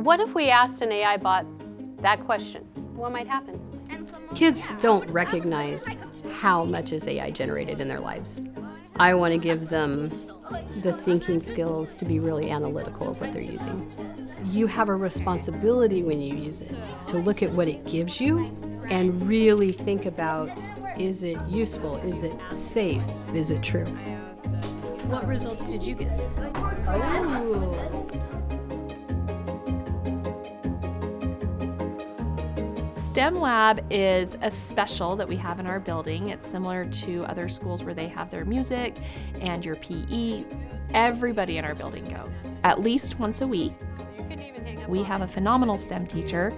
What if we asked an AI bot that question? What might happen? Kids don't recognize how much is AI generated in their lives. I want to give them the thinking skills to be really analytical of what they're using. You have a responsibility when you use it to look at what it gives you and really think about, is it useful? Is it safe? Is it true? What results did you get? Oh. STEM Lab is a special that we have in our building. It's similar to other schools where they have their music and your PE. Everybody in our building goes at least once a week. We have a phenomenal STEM teacher.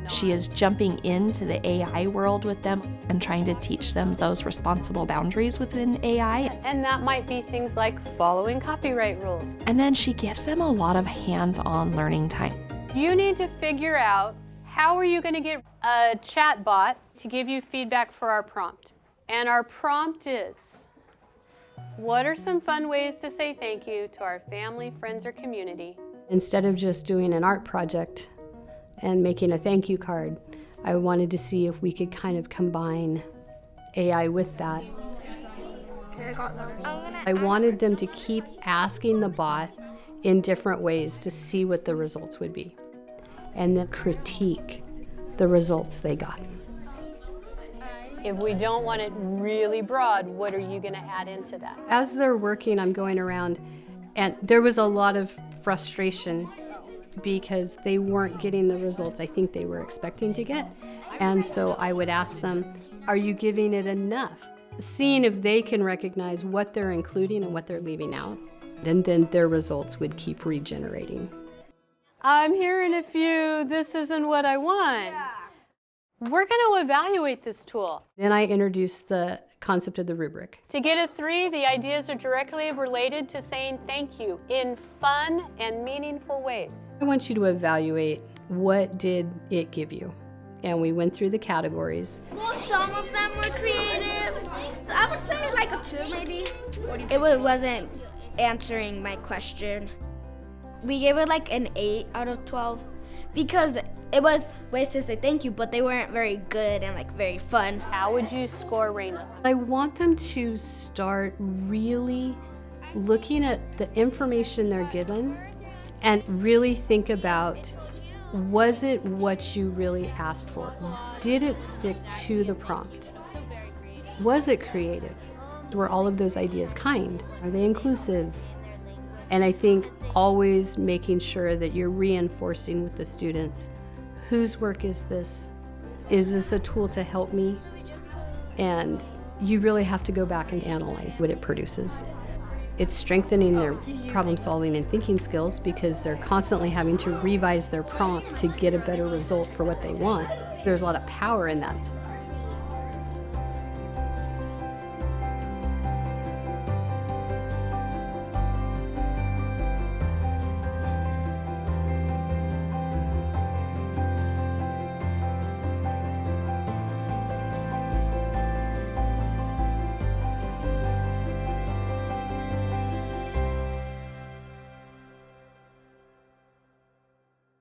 She is jumping into the AI world with them and trying to teach them those responsible boundaries within AI. And that might be things like following copyright rules. And then she gives them a lot of hands-on learning time. You need to figure out, how are you going to get a chat bot to give you feedback for our prompt? And our prompt is, what are some fun ways to say thank you to our family, friends, or community? Instead of just doing an art project and making a thank you card, I wanted to see if we could kind of combine AI with that. I wanted them to keep asking the bot in different ways to see what the results would be, and then critique the results they got. If we don't want it really broad, what are you going to add into that? As they're working, I'm going around, and there was a lot of frustration because they weren't getting the results I think they were expecting to get. And so I would ask them, are you giving it enough? Seeing if they can recognize what they're including and what they're leaving out. And then their results would keep regenerating. I'm hearing a few, this isn't what I want. Yeah. We're going to evaluate this tool. Then I introduced the concept of the rubric. To get a 3, the ideas are directly related to saying thank you in fun and meaningful ways. I want you to evaluate, what did it give you? And we went through the categories. Well, some of them were creative. So I would say like a 2 maybe. It wasn't answering my question. We gave it like an 8 out of 12 because it was ways to say thank you, but they weren't very good and like very fun. How would you score Raina? I want them to start really looking at the information they're given and really think about, was it what you really asked for? Did it stick to the prompt? Was it creative? Were all of those ideas kind? Are they inclusive? And I think always making sure that you're reinforcing with the students, whose work is this? Is this a tool to help me? And you really have to go back and analyze what it produces. It's strengthening their problem solving and thinking skills because they're constantly having to revise their prompt to get a better result for what they want. There's a lot of power in that.